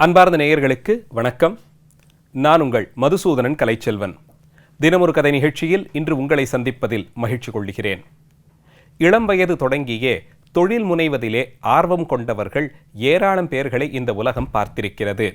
அன்பார்ந்த நேயர்களுக்கு வணக்கம். நான் உங்கள் மதுசூதனன் கலைச்செல்வன். தினமொரு கதை நிகழ்ச்சியில் இன்று உங்களை சந்திப்பதில் மகிழ்ச்சி கொள்கிறேன். இளம் வயது தொடங்கியே தொழில் முனைவதிலே ஆர்வம் கொண்டவர்கள் ஏராளம் பேர்களை இந்த உலகம் பார்த்திருக்கிறது.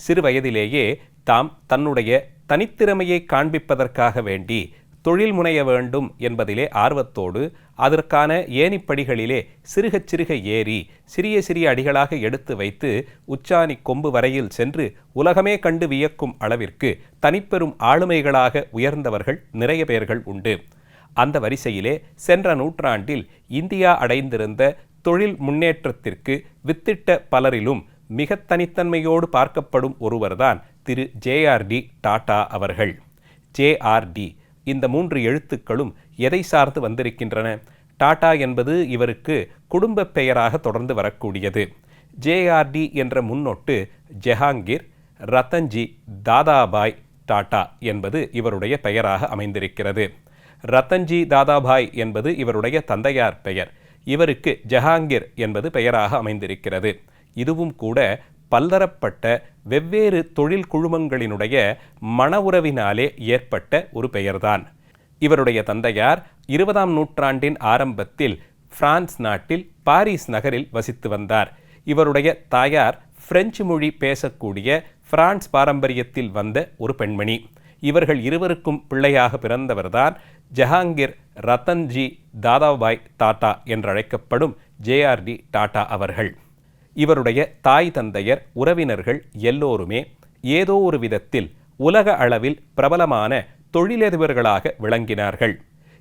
சிறு வயதிலேயே தாம் தன்னுடைய தனித்திறமையை காண்பிப்பதற்காக வேண்டி தொழில் முனைய வேண்டும் என்பதிலே ஆர்வத்தோடு அதற்கான ஏணிப்படிகளிலே சிறுக சிறுக ஏறி சிறிய சிறிய அடிகளாக எடுத்து வைத்து உச்சாணி கொம்பு வரையில் சென்று உலகமே கண்டு வியக்கும் அளவிற்கு தனிப்பெரும் ஆளுமைகளாக உயர்ந்தவர்கள் நிறைய பேர்கள் உண்டு. அந்த வரிசையிலே சென்ற நூற்றாண்டில் இந்தியா அடைந்திருந்த தொழில் முன்னேற்றத்திற்கு வித்திட்ட பலரிலும் மிக தனித்தன்மையோடு பார்க்கப்படும் ஒருவர்தான் திரு ஜே.ஆர்.டி. டாடா அவர்கள். ஜே.ஆர்.டி. இந்த 3 எழுத்துக்களும் எதை சார்ந்து வந்திருக்கின்றன? டாடா என்பது இவருக்கு குடும்ப பெயராக தொடர்ந்து வரக்கூடியது. ஜே.ஆர்.டி. என்ற முன்னொட்டு ஜஹாங்கீர் ரத்தன்ஜி தாதாபாய் டாடா என்பது இவருடைய பெயராக அமைந்திருக்கிறது. ரத்தன்ஜி தாதாபாய் என்பது இவருடைய தந்தையார் பெயர். இவருக்கு ஜஹாங்கீர் என்பது பெயராக அமைந்திருக்கிறது. இதுவும் கூட பல்தரப்பட்ட வெவ்வேறு தொழில் குழுமங்களினுடைய மன உறவினாலே ஏற்பட்ட ஒரு பெயர்தான். இவருடைய தந்தையார் 20ஆம் நூற்றாண்டின் ஆரம்பத்தில் பிரான்ஸ் நாட்டில் பாரிஸ் நகரில் வசித்து வந்தார். இவருடைய தாயார் பிரெஞ்சு மொழி பேசக்கூடிய பிரான்ஸ் பாரம்பரியத்தில் வந்த ஒரு பெண்மணி. இவர்கள் இருவருக்கும் பிள்ளையாக பிறந்தவர்தான் ஜஹாங்கீர் ரத்தன்ஜி தாதாபாய் டாடா என்றழைக்கப்படும் ஜே.ஆர்.டி. டாடா அவர்கள். இவருடைய தாய் தந்தையர் உறவினர்கள் எல்லோருமே ஏதோ ஒரு விதத்தில் உலக அளவில் பிரபலமான தொழிலதிபர்களாக விளங்கினார்கள்.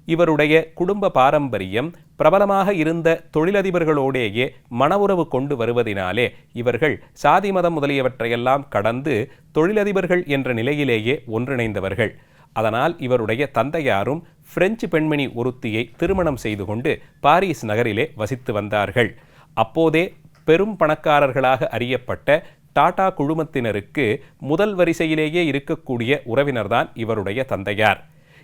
இவருடைய குடும்ப பாரம்பரியம் பிரபலமாக இருந்த தொழிலதிபர்களோடேயே மன உறவு கொண்டு வருவதினாலே இவர்கள் சாதி மதம் முதலியவற்றையெல்லாம் கடந்து தொழிலதிபர்கள் என்ற நிலையிலேயே ஒன்றிணைந்தவர்கள். அதனால் இவருடைய தந்தையாரும் பிரெஞ்சு பெண்மணி ஒருத்தியை திருமணம் செய்து கொண்டு பாரிஸ் நகரிலே வசித்து வந்தார்கள். அப்போதே பெரும் பணக்காரர்களாக அறியப்பட்ட டாடா குழுமத்தினருக்கு முதல் வரிசையிலேயே இருக்கக்கூடிய உறவினர்தான் இவருடைய தந்தையார்.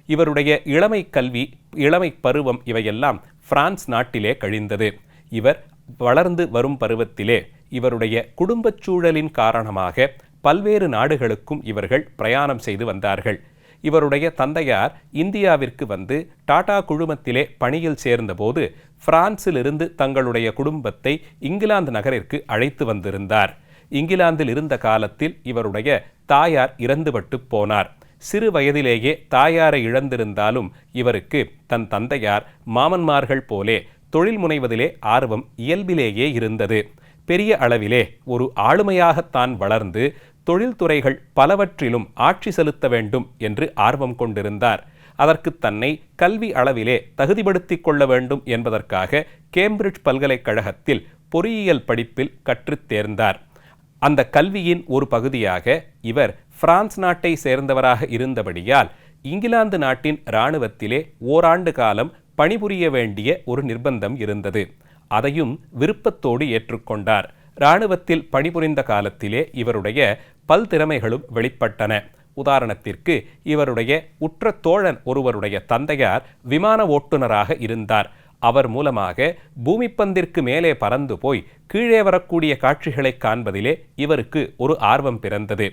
இவருடைய இளமை கல்வி, இளமை பருவம் இவையெல்லாம் பிரான்ஸ் நாட்டிலே கழிந்தது. இவர் வளர்ந்து வரும் பருவத்திலே இவருடைய குடும்பச் சூழலின் காரணமாக பல்வேறு நாடுகளுக்கும் இவர்கள் பிரயாணம் செய்து வந்தார்கள். இவருடைய தந்தையார் இந்தியாவிற்கு வந்து டாடா குழுமத்திலே பணியில் சேர்ந்தபோது பிரான்சிலிருந்து தங்களுடைய குடும்பத்தை இங்கிலாந்து நகரிற்கு அழைத்து வந்திருந்தார். இங்கிலாந்தில் இருந்த காலத்தில் இவருடைய தாயார் இறந்துபட்டு போனார். சிறு வயதிலேயே தாயாரை இழந்திருந்தாலும் இவருக்கு தன் தந்தையார் மாமன்மார்கள் போலே தொழில் முனைவதிலே ஆர்வம் இயல்பிலேயே இருந்தது. பெரிய அளவிலே ஒரு ஆளுமையாகத்தான் வளர்ந்து தொழில்துறைகள் பலவற்றிலும் ஆட்சி செலுத்த வேண்டும் என்று ஆர்வம் கொண்டிருந்தார். அதற்கு தன்னை கல்வி அளவிலே தகுதிப்படுத்திக் கொள்ள வேண்டும் என்பதற்காக கேம்பிரிட்ஜ் பல்கலைக்கழகத்தில் பொறியியல் படிப்பில் கற்றுத் தேர்ந்தார். அந்த கல்வியின் ஒரு பகுதியாக இவர் பிரான்ஸ் நாட்டை சேர்ந்தவராக இருந்தபடியால் இங்கிலாந்து நாட்டின் இராணுவத்திலே ஓராண்டு காலம் பணிபுரிய வேண்டிய ஒரு நிர்பந்தம் இருந்தது. அதையும் விருப்பத்தோடு ஏற்றுக்கொண்டார். இராணுவத்தில் பணிபுரிந்த காலத்திலே இவருடைய பல்திறமைகளும் வெளிப்பட்டன. உதாரணத்திற்கு இவருடைய உற்ற தோழன் ஒருவருடைய தந்தையார் விமான ஓட்டுநராக இருந்தார். அவர் மூலமாக பூமிப்பந்திற்கு மேலே பறந்து போய் கீழே வரக்கூடிய காட்சிகளை காண்பதிலே இவருக்கு ஒரு ஆர்வம் பிறந்தது.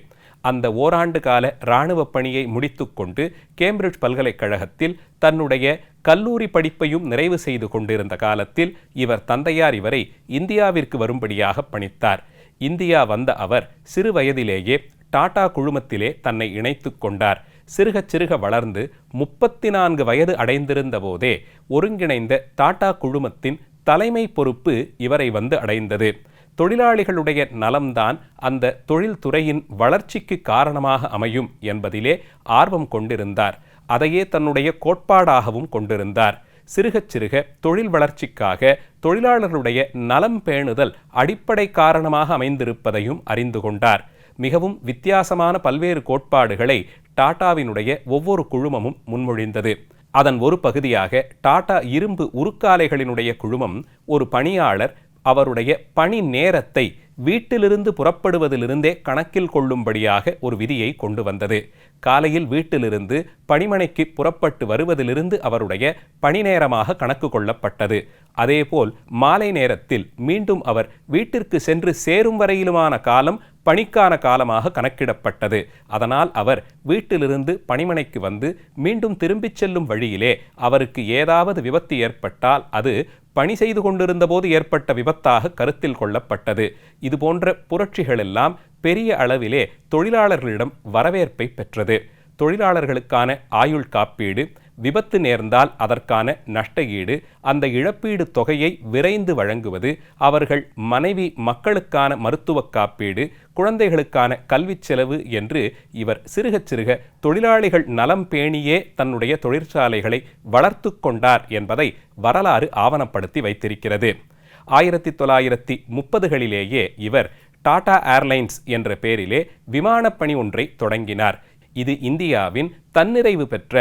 அந்த ஓராண்டு கால இராணுவ பணியை முடித்து கொண்டு கேம்பிரிட்ஜ் பல்கலைக்கழகத்தில் தன்னுடைய கல்லூரி படிப்பையும் நிறைவு செய்து கொண்டிருந்த காலத்தில் இவர் தந்தையார் இவரை இந்தியாவிற்கு வரும்படியாக பணித்தார். இந்தியா வந்த அவர் சிறு வயதிலேயே டாடா குழுமத்திலே தன்னை இணைத்து கொண்டார். சிறுக சிறுக வளர்ந்து 34 வயது அடைந்திருந்த போதே ஒருங்கிணைந்த டாடா குழுமத்தின் தலைமை பொறுப்பு இவரை வந்து அடைந்தது. தொழிலாளிகளுடைய நலம்தான் அந்த தொழில்துறையின் வளர்ச்சிக்கு காரணமாக அமையும் என்பதிலே ஆர்வம் கொண்டிருந்தார். அதையே தன்னுடைய கோட்பாடாகவும் கொண்டிருந்தார். சிறுகச் சிறுக தொழில் வளர்ச்சிக்காக தொழிலாளர்களுடைய நலம் பேணுதல் அடிப்படை காரணமாக அமைந்திருப்பதையும் அறிந்து கொண்டார். மிகவும் வித்தியாசமான பல்வேறு கோட்பாடுகளை டாடாவினுடைய ஒவ்வொரு குழுமமும் முன்மொழிந்தது. அதன் ஒரு பகுதியாக டாடா இரும்பு உருக்காலைகளினுடைய குழுமம் ஒரு பணியாளர் அவருடைய பணி நேரத்தை வீட்டிலிருந்து புறப்படுவதிலிருந்தே கணக்கில் கொள்ளும்படியாக ஒரு விதியை கொண்டு வந்தது. காலையில் வீட்டிலிருந்து பணிமனைக்கு புறப்பட்டு வருவதிலிருந்து அவருடைய பணி நேரமாக கணக்கு கொள்ளப்பட்டது. அதேபோல் மாலை நேரத்தில் மீண்டும் அவர் வீட்டிற்கு சென்று சேரும் வரையிலுமான காலம் பணிக்கான காலமாக கணக்கிடப்பட்டது. அதனால் அவர் வீட்டிலிருந்து பணிமனைக்கு வந்து மீண்டும் திரும்பிச் செல்லும் வழியிலே அவருக்கு ஏதாவது விபத்து ஏற்பட்டால் அது பணி செய்து கொண்டிருந்த போது ஏற்பட்ட விபத்தாக கருத்தில் கொள்ளப்பட்டது. இதுபோன்ற புரட்சிகள் எல்லாம் பெரிய அளவிலே தொழிலாளர்களிடம் வரவேற்பை பெற்றது. தொழிலாளர்களுக்கான ஆயுள் காப்பீடு, விபத்து நேர்ந்தால் அதற்கான நஷ்ட ஈடு, அந்த இழப்பீடு தொகையை விரைந்து வழங்குவது, அவர்கள் மனைவி மக்களுக்கான மருத்துவ காப்பீடு, குழந்தைகளுக்கான கல்வி செலவு என்று இவர் சிறுக சிறுக தொழிலாளிகள் நலம் பேணியே தன்னுடைய தொழிற்சாலைகளை வளர்த்து கொண்டார் என்பதை வரலாறு ஆவணப்படுத்தி வைத்திருக்கிறது. 1930களிலேயே இவர் டாடா ஏர்லைன்ஸ் என்ற பெயரிலே விமானப்பணி ஒன்றை தொடங்கினார். இது இந்தியாவின் தன்னிறைவு பெற்ற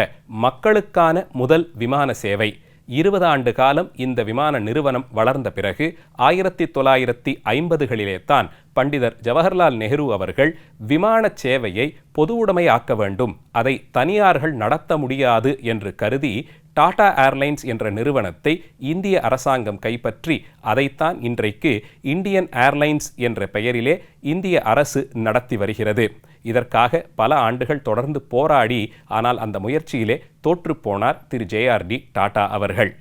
மக்களுக்கான முதல் விமான சேவை. 20 ஆண்டு காலம் இந்த விமான நிறுவனம் வளர்ந்த பிறகு 1950களிலே தான் பண்டிதர் ஜவஹர்லால் நேரு அவர்கள் விமான சேவையை பொது உடைமையாக்க வேண்டும், அதை தனியார்கள் நடத்த முடியாது என்று கருதி டாடா ஏர்லைன்ஸ் என்ற நிறுவனத்தை இந்திய அரசாங்கம் கைப்பற்றி அதைத்தான் இன்றைக்கு இந்தியன் ஏர்லைன்ஸ் என்ற பெயரிலே இந்திய அரசு நடத்தி வருகிறது. இதற்காக பல ஆண்டுகள் தொடர்ந்து போராடி, ஆனால் அந்த முயற்சியிலே தோற்றுப்போனார் திரு ஜே.ஆர்.டி. டாடா அவர்கள்.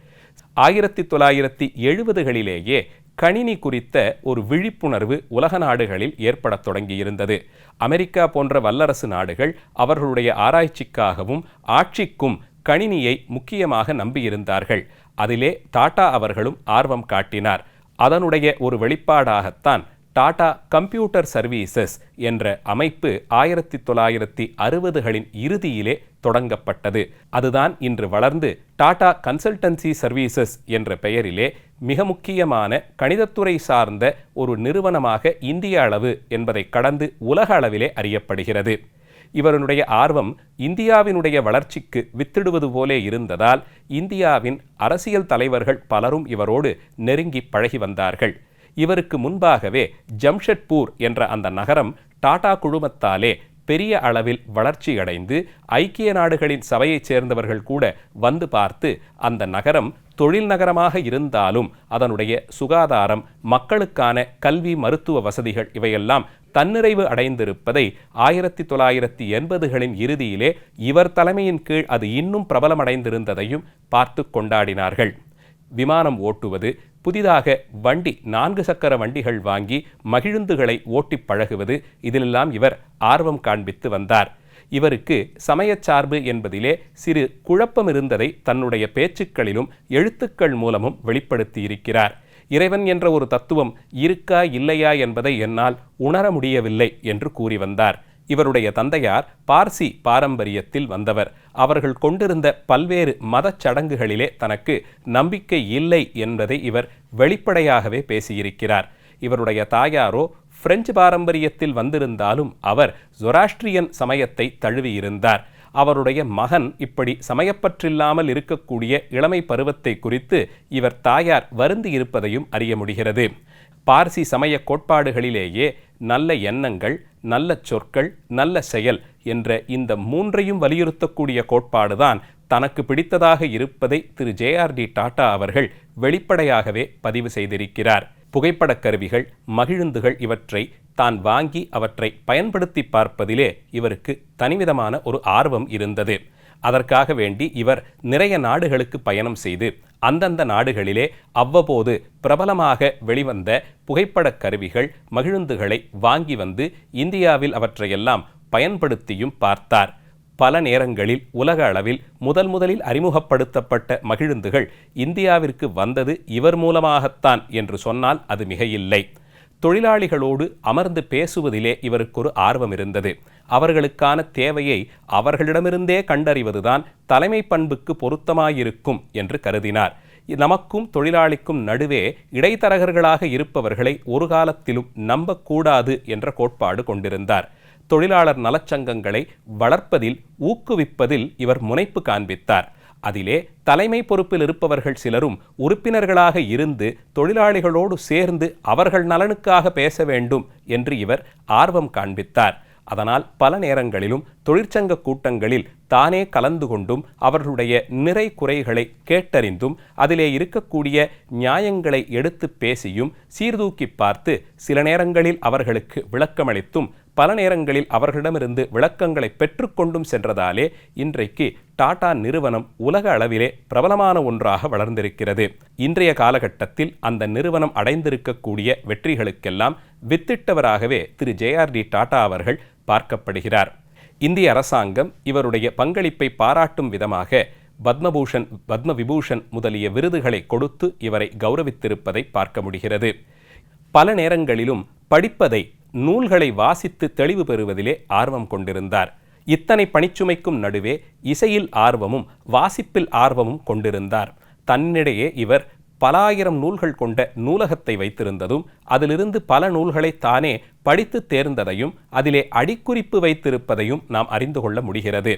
1970களிலேயே கணினி குறித்த ஒரு விழிப்புணர்வு உலக நாடுகளில் ஏற்படத் தொடங்கியிருந்தது. அமெரிக்கா போன்ற வல்லரசு நாடுகள் அவர்களுடைய ஆராய்ச்சிக்காகவும் ஆட்சிக்கும் கணினியை முக்கியமாக நம்பியிருந்தார்கள். அதிலே டாடா அவர்களும் ஆர்வம் காட்டினார். அதனுடைய ஒரு வெளிப்பாடாகத்தான் டாடா கம்ப்யூட்டர் சர்வீசஸ் என்ற அமைப்பு 1960களின் இறுதியிலே தொடங்கப்பட்டது. அதுதான் இன்று வளர்ந்து டாடா கன்சல்டன்சி சர்வீசஸ் என்ற பெயரிலே மிக முக்கியமான கணிதத்துறை சார்ந்த ஒரு நிறுவனமாக இந்திய அளவு என்பதை கடந்து உலக அளவிலே அறியப்படுகிறது. இவருடைய ஆர்வம் இந்தியாவினுடைய வளர்ச்சிக்கு வித்திடுவது போலே இருந்ததால் இந்தியாவின் அரசியல் தலைவர்கள் பலரும் இவரோடு நெருங்கி பழகி வந்தார்கள். இவருக்கு முன்பாகவே ஜம்ஷெட்பூர் என்ற அந்த நகரம் டாடா குழுமத்தாலே பெரிய அளவில் வளர்ச்சியடைந்து ஐக்கிய நாடுகளின் சபையைச் சேர்ந்தவர்கள் கூட வந்து பார்த்து அந்த நகரம் தொழில் நகரமாக இருந்தாலும் அதனுடைய சுகாதாரம், மக்களுக்கான கல்வி, மருத்துவ வசதிகள் இவையெல்லாம் தன்னிறைவு அடைந்திருப்பதை 1980களின் இறுதியிலே இவர் தலைமையின் கீழ் அது இன்னும் பிரபலமடைந்திருந்ததையும் பார்த்து கொண்டாடினார்கள். விமானம் ஓட்டுவது, புதிதாக வண்டி 4 சக்கர வண்டிகள் வாங்கி மகிழுந்துகளை ஓட்டி பழகுவது, இதிலெல்லாம் இவர் ஆர்வம் காண்பித்து வந்தார். இவருக்கு சமயச்சார்பு என்பதிலே சிறு குழப்பம் இருந்ததை தன்னுடைய பேச்சுக்களிலும் எழுத்துக்கள் மூலமும் வெளிப்படுத்தியிருக்கிறார். இறைவன் என்ற ஒரு தத்துவம் இருக்கா இல்லையா என்பதை என்னால் உணர முடியவில்லை என்று கூறி வந்தார். இவருடைய தந்தையார் பார்சி பாரம்பரியத்தில் வந்தவர். அவர்கள் கொண்டிருந்த பல்வேறு மதச் சடங்குகளிலே தனக்கு நம்பிக்கை இல்லை என்பதை இவர் வெளிப்படையாகவே பேசியிருக்கிறார். இவருடைய தாயாரோ பிரெஞ்சு பாரம்பரியத்தில் வந்திருந்தாலும் அவர் ஜொராஸ்ட்ரியன் சமயத்தை தழுவியிருந்தார். அவருடைய மகன் இப்படி சமயப்பற்றில்லாமல் இருக்கக்கூடிய இளமை பருவத்தை குறித்து இவர் தாயார் வருந்தி இருப்பதையும் அறிய முடிகிறது. பார்சி சமய கோட்பாடுகளிலேயே நல்ல எண்ணங்கள், நல்ல சொற்கள், நல்ல செயல் என்ற இந்த 3ஐயும் வலியுறுத்தக்கூடிய கோட்பாடுதான் தனக்கு பிடித்ததாக இருப்பதை திரு ஜே.ஆர்.டி. டாடா அவர்கள் வெளிப்படையாகவே பதிவு செய்திருக்கிறார். புகைப்படக் கருவிகள், மகிழுந்துகள் இவற்றை தான் வாங்கி அவற்றை பயன்படுத்தி பார்ப்பதிலே இவருக்கு தனிவிதமான ஒரு ஆர்வம் இருந்தது. அதற்காக வேண்டி இவர் நிறைய நாடுகளுக்கு பயணம் செய்து அந்தந்த நாடுகளிலே அவ்வப்போது பிரபலமாக வெளிவந்த புகைப்படக் கருவிகள், மகிழுந்துகளை வாங்கி வந்து இந்தியாவில் அவற்றையெல்லாம் பயன்படுத்தியும் பார்த்தார். பல நேரங்களில் உலக அளவில் முதலில் அறிமுகப்படுத்தப்பட்ட மகிழுந்துகள் இந்தியாவிற்கு வந்தது இவர் மூலமாகத்தான் என்று சொன்னால் அது மிகையில்லை. தொழிலாளிகளோடு அமர்ந்து பேசுவதிலே இவருக்கு ஒரு ஆர்வம் இருந்தது. அவர்களுக்கான தேவையை அவர்களிடமிருந்தே கண்டறிவதுதான் தலைமை பண்புக்கு பொருத்தமாயிருக்கும் என்று கருதினார். நமக்கும் தொழிலாளிக்கும் நடுவே இடைத்தரகர்களாக இருப்பவர்களை ஒரு காலத்திலும் நம்பக்கூடாது என்ற கோட்பாடு கொண்டிருந்தார். தொழிலாளர் நலச்சங்கங்களை வளர்ப்பதில், ஊக்குவிப்பதில் இவர் முனைப்பு காண்பித்தார். அதிலே தலைமை பொறுப்பில் இருப்பவர்கள் சிலரும் உறுப்பினர்களாக இருந்து தொழிலாளிகளோடு சேர்ந்து அவர்கள் நலனுக்காக பேச வேண்டும் என்று இவர் ஆர்வம் காண்பித்தார். அதனால் பல நேரங்களிலும் தொழிற்சங்க கூட்டங்களில் தானே கலந்து கொண்டும் அவர்களுடைய நிறை குறைகளை கேட்டறிந்தும் அதிலே இருக்கக்கூடிய நியாயங்களை எடுத்து பேசியும் சீர்தூக்கி பார்த்து சில நேரங்களில் அவர்களுக்கு விளக்கமளித்தும் பல நேரங்களில் அவர்களிடமிருந்து விளக்கங்களை பெற்றுக்கொண்டும் சென்றதாலே இன்றைக்கு டாடா நிறுவனம் உலக அளவிலே பிரபலமான ஒன்றாக வளர்ந்திருக்கிறது. இன்றைய காலகட்டத்தில் அந்த நிறுவனம் அடைந்திருக்கக்கூடிய வெற்றிகளுக்கெல்லாம் வித்திட்டவராகவே திரு JRD டாடா அவர்கள் பார்க்கப்படுகிறார். இந்திய அரசாங்கம் இவருடைய பங்களிப்பை பாராட்டும் விதமாக பத்மபூஷன், பத்ம விபூஷன் முதலிய விருதுகளை கொடுத்து இவரை கௌரவித்திருப்பதை பார்க்க முடிகிறது. பல நேரங்களிலும் படிப்பதை, நூல்களை வாசித்து தெளிவு பெறுவதிலே ஆர்வம் கொண்டிருந்தார். இத்தனை பணிச்சுமைக்கும் நடுவே இசையில் ஆர்வமும் வாசிப்பில் ஆர்வமும் கொண்டிருந்தார். தன்னிடையே இவர் பல ஆயிரம் நூல்கள் கொண்ட நூலகத்தை வைத்திருந்ததும் அதிலிருந்து பல நூல்களை தானே படித்து தேர்ந்ததையும் அதிலே அடிக்குறிப்பு வைத்திருப்பதையும் நாம் அறிந்து கொள்ள முடிகிறது.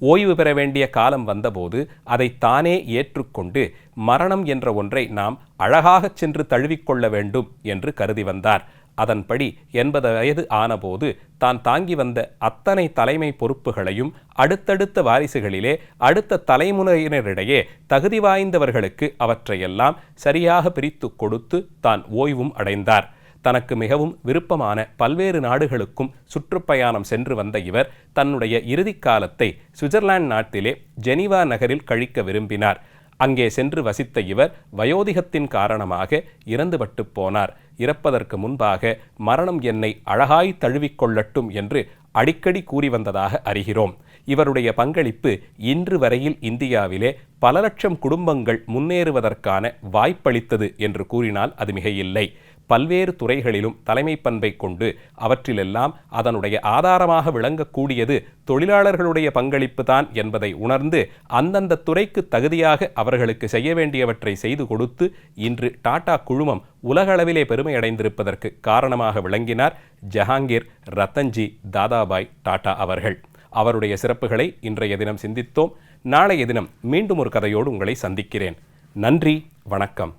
ஓய்வு பெற வேண்டிய காலம் வந்தபோது அதை தானே ஏற்றுக்கொண்டு மரணம் என்ற ஒன்றை நாம் அழகாகச் சென்று தழுவிக்கொள்ள வேண்டும் என்று கருதி வந்தார். அதன்படி 80 வயது ஆனபோது தான் தாங்கி வந்த அத்தனை தலைமை பொறுப்புகளையும் அடுத்தடுத்த வாரிசுகளிலே அடுத்த தலைமுறையினரிடையே தகுதி வாய்ந்தவர்களுக்கு அவற்றையெல்லாம் சரியாக பிரித்து கொடுத்து தான் ஓய்வும் அடைந்தார். தனக்கு மிகவும் விருப்பமான பல்வேறு நாடுகளுக்கும் சுற்றுப்பயணம் சென்று வந்த இவர் தன்னுடைய இறுதி காலத்தை சுவிட்சர்லாந்து நாட்டிலே ஜெனீவா நகரில் கழிக்க விரும்பினார். அங்கே சென்று வசித்த இவர் வயோதிகத்தின் காரணமாக இறந்துபட்டு போனார். இறப்பதற்கு முன்பாக மரணம் என்னை அழகாய் தழுவிக்கொள்ளட்டும் என்று அடிக்கடி கூறி வந்ததாக அறிகிறோம். இவருடைய பங்களிப்பு இன்று வரையில் இந்தியாவிலே பல லட்சம் குடும்பங்கள் முன்னேறுவதற்கான வாய்ப்பளித்தது என்று கூறினால் அது மிகையில்லை. பல்வேறு துறைகளிலும் தலைமை பண்பை கொண்டு அவற்றிலெல்லாம் அதனுடைய ஆதாரமாக விளங்கக்கூடியது தொழிலாளர்களுடைய பங்களிப்பு தான் என்பதை உணர்ந்து அந்தந்த துறைக்கு தகுதியாக அவர்களுக்கு செய்ய வேண்டியவற்றை செய்து கொடுத்து இன்று டாடா குழுமம் உலகளவிலே பெருமையடைந்திருப்பதற்கு காரணமாக விளங்கினார் ஜஹாங்கீர் ரத்தன்ஜி தாதாபாய் டாடா அவர்கள். அவருடைய சிறப்புகளை இன்றைய தினம் சிந்தித்தோம். நாளைய தினம் மீண்டும் ஒரு கதையோடு உங்களை சந்திக்கிறேன். நன்றி, வணக்கம்.